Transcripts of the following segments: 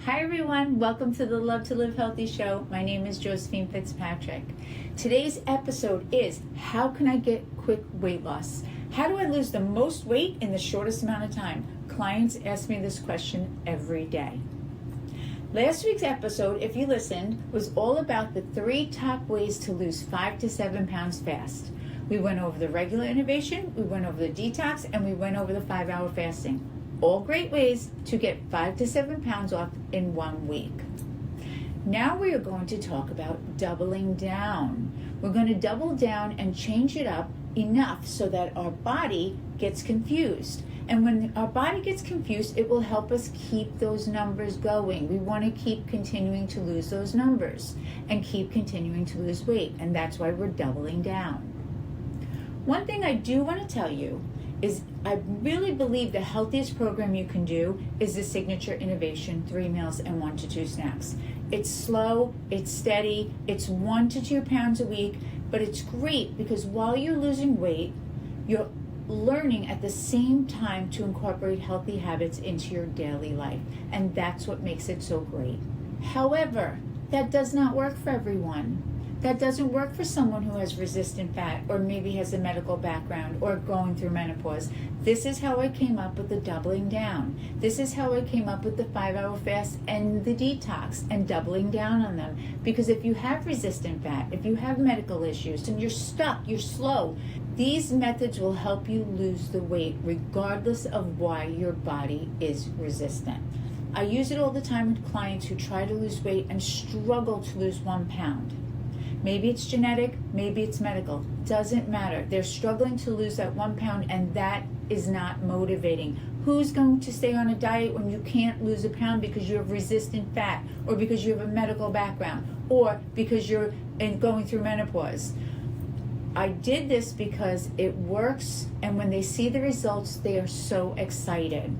Hi everyone, welcome to the Love to Live Healthy show. My name is Josephine Fitzpatrick. Today's episode is how can I get quick weight loss? How do I lose the most weight in the shortest amount of time? Clients ask me this question every day. Last week's episode, if you listened, was all about the 3 top ways to lose 5 to 7 pounds fast. We went over the regular innovation, we went over the detox, and we went over the 5-hour fasting. All great ways to get 5 to 7 pounds off in 1 week. Now we are going to talk about doubling down. We're going to double down and change it up enough so that our body gets confused. And when our body gets confused, it will help us keep those numbers going. We want to keep continuing to lose those numbers and keep continuing to lose weight. And that's why we're doubling down. One thing I do want to tell you is I really believe the healthiest program you can do is the signature innovation, 3 meals and 1 to 2 snacks. It's slow, it's steady, it's 1 to 2 pounds a week, but it's great because while you're losing weight, you're learning at the same time to incorporate healthy habits into your daily life. And that's what makes it so great. However, that does not work for everyone. That doesn't work for someone who has resistant fat or maybe has a medical background or going through menopause. This is how I came up with the doubling down. This is how I came up with the 5-hour fast and the detox and doubling down on them. Because if you have resistant fat, if you have medical issues and you're stuck, you're slow, these methods will help you lose the weight regardless of why your body is resistant. I use it all the time with clients who try to lose weight and struggle to lose 1 pound. Maybe it's genetic, maybe it's medical. Doesn't matter. They're struggling to lose that 1 pound, and that is not motivating. Who's going to stay on a diet when you can't lose a pound because you have resistant fat, or because you have a medical background, or because you're going through menopause? I did this because it works, and when they see the results, they are so excited.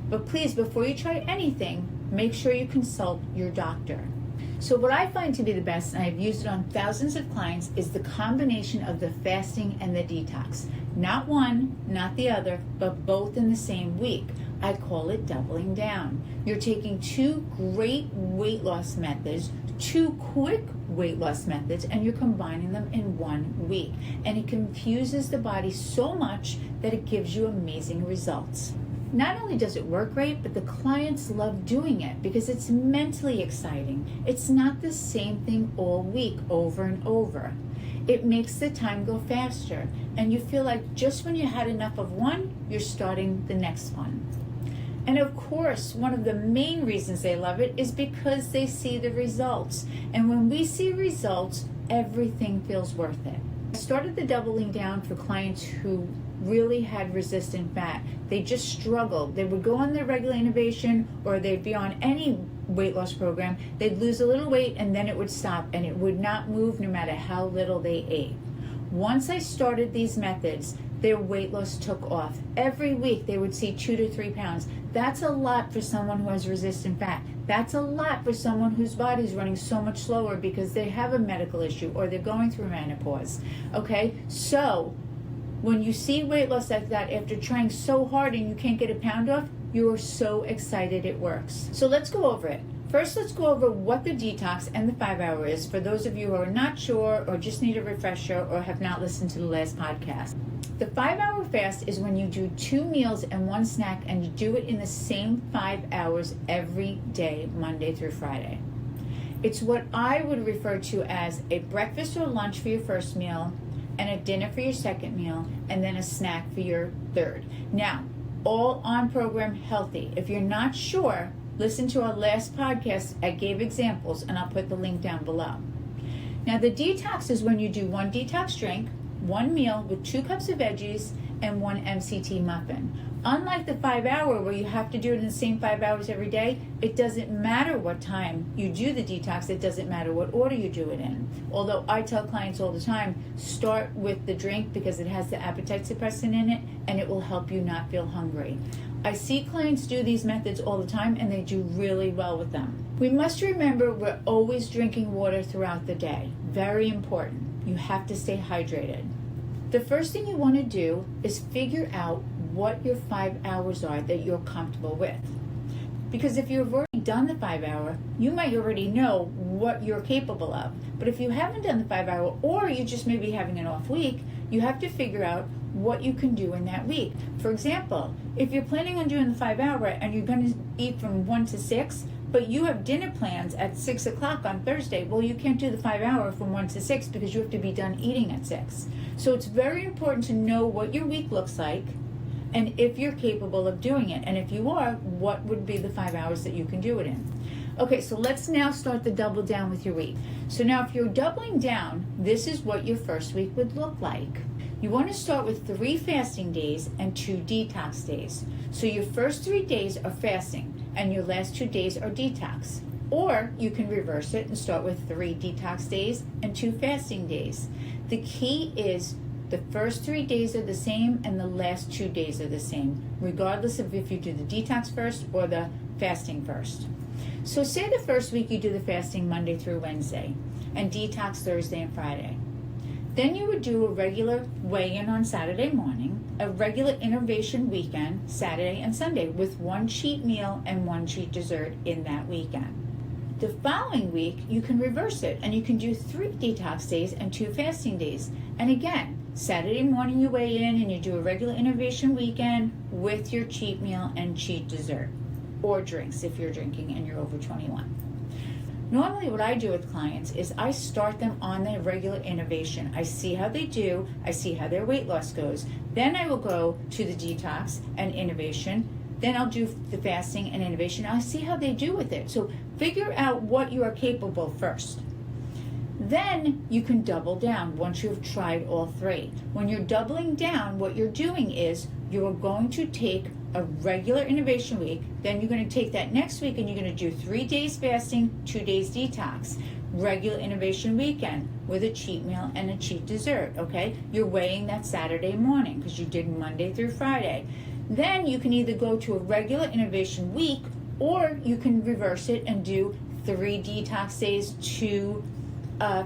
But please, before you try anything, make sure you consult your doctor. So what I find to be the best, and I've used it on thousands of clients, is the combination of the fasting and the detox. Not one, not the other, but both in the same week. I call it doubling down. You're taking 2 great weight loss methods, 2 quick weight loss methods, and you're combining them in 1 week. And it confuses the body so much that it gives you amazing results. Not only does it work great, but the clients love doing it because it's mentally exciting. It's not the same thing all week over and over. It makes the time go faster, and you feel like just when you had enough of one, you're starting the next one. And of course, one of the main reasons they love it is because they see the results. And when we see results, everything feels worth it. I started the doubling down for clients who really had resistant fat. They just struggled. They would go on their regular innovation, or they'd be on any weight loss program. They'd lose a little weight and then it would stop, and it would not move no matter how little they ate. Once I started these methods, their weight loss took off. Every week they would see 2 to 3 pounds. That's a lot for someone who has resistant fat. That's a lot for someone whose body's running so much slower because they have a medical issue or they're going through menopause. Okay, so when you see weight loss like that after trying so hard and you can't get a pound off, you are so excited it works. So let's go over it. First, let's go over what the detox and the 5-hour is for those of you who are not sure or just need a refresher or have not listened to the last podcast. The 5-hour fast is when you do 2 meals and 1 snack, and you do it in the same 5 hours every day, Monday through Friday. It's what I would refer to as a breakfast or lunch for your first meal, and a dinner for your second meal, and then a snack for your third. Now, all on program healthy. If you're not sure, listen to our last podcast. I gave examples, and I'll put the link down below. Now, the detox is when you do 1 detox drink, 1 meal with 2 cups of veggies, and 1 MCT muffin. Unlike the 5-hour where you have to do it in the same 5 hours every day, it doesn't matter what time you do the detox. It doesn't matter what order you do it in. Although I tell clients all the time, start with the drink because it has the appetite suppressant in it and it will help you not feel hungry. I see clients do these methods all the time and they do really well with them. We must remember we're always drinking water throughout the day. Very important. You have to stay hydrated. The first thing you want to do is figure out what your 5 hours are that you're comfortable with. Because if you've already done the 5 hour, you might already know what you're capable of. But if you haven't done the 5 hour, or you just may be having an off week, you have to figure out what you can do in that week. For example, if you're planning on doing the 5 hour and you're going to eat from 1 to 6, but you have dinner plans at 6 o'clock on Thursday, well, you can't do the 5 hour from 1 to 6 because you have to be done eating at 6. So it's very important to know what your week looks like and if you're capable of doing it. And if you are, what would be the 5 hours that you can do it in? Okay, so let's now start the double down with your week. So now if you're doubling down, this is what your first week would look like. You want to start with 3 fasting days and 2 detox days. So your first 3 days are fasting and your last 2 days are detox. Or you can reverse it and start with 3 detox days and 2 fasting days. The key is the first 3 days are the same and the last 2 days are the same, regardless of if you do the detox first or the fasting first. So say the first week you do the fasting Monday through Wednesday and detox Thursday and Friday. Then you would do a regular weigh-in on Saturday morning, a regular innovation weekend, Saturday and Sunday, with 1 cheat meal and 1 cheat dessert in that weekend. The following week, you can reverse it, and you can do 3 detox days and 2 fasting days. And again, Saturday morning you weigh in and you do a regular innovation weekend with your cheat meal and cheat dessert, or drinks if you're drinking and you're over 21. Normally what I do with clients is I start them on their regular innovation. I see how they do, I see how their weight loss goes. Then I will go to the detox and innovation. Then I'll do the fasting and innovation. I'll see how they do with it. So figure out what you are capable first. Then you can double down once you've tried all 3. When you're doubling down, what you're doing is you're going to take a regular innovation week, then you're going to take that next week and you're going to do 3 days fasting, 2 days detox, regular innovation weekend with a cheat meal and a cheat dessert, okay? You're weighing that Saturday morning because you did Monday through Friday. Then you can either go to a regular innovation week or you can reverse it and do 3 detox days, 2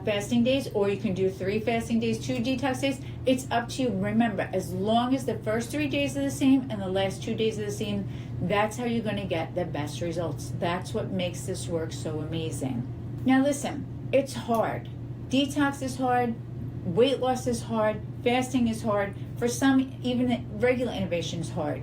fasting days, or you can do 3 fasting days, 2 detox days. It's up to you. Remember, as long as the first 3 days are the same and the last 2 days are the same, that's how you're going to get the best results. That's what makes this work so amazing. Now listen, it's hard. Detox is hard, weight loss is hard, fasting is hard. For some, even regular innovation is hard.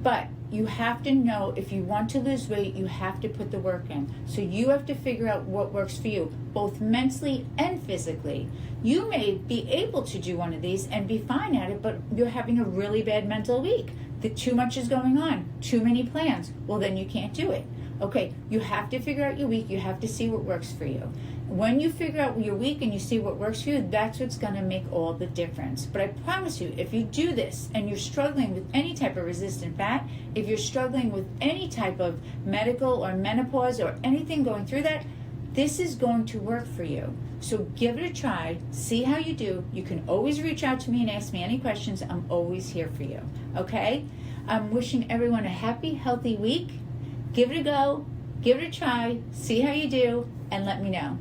But you have to know if you want to lose weight, you have to put the work in. So you have to figure out what works for you, both mentally and physically. You may be able to do one of these and be fine at it, but you're having a really bad mental week. Too much is going on, too many plans. Well, then you can't do it. Okay, you have to figure out your week. You have to see what works for you. When you figure out your week and you see what works for you, that's what's going to make all the difference. But I promise you, if you do this and you're struggling with any type of resistant fat, if you're struggling with any type of medical or menopause or anything going through that, this is going to work for you. So give it a try, see how you do. You can always reach out to me and ask me any questions. I'm always here for you, okay? I'm wishing everyone a happy, healthy week. Give it a go, give it a try, see how you do, and let me know.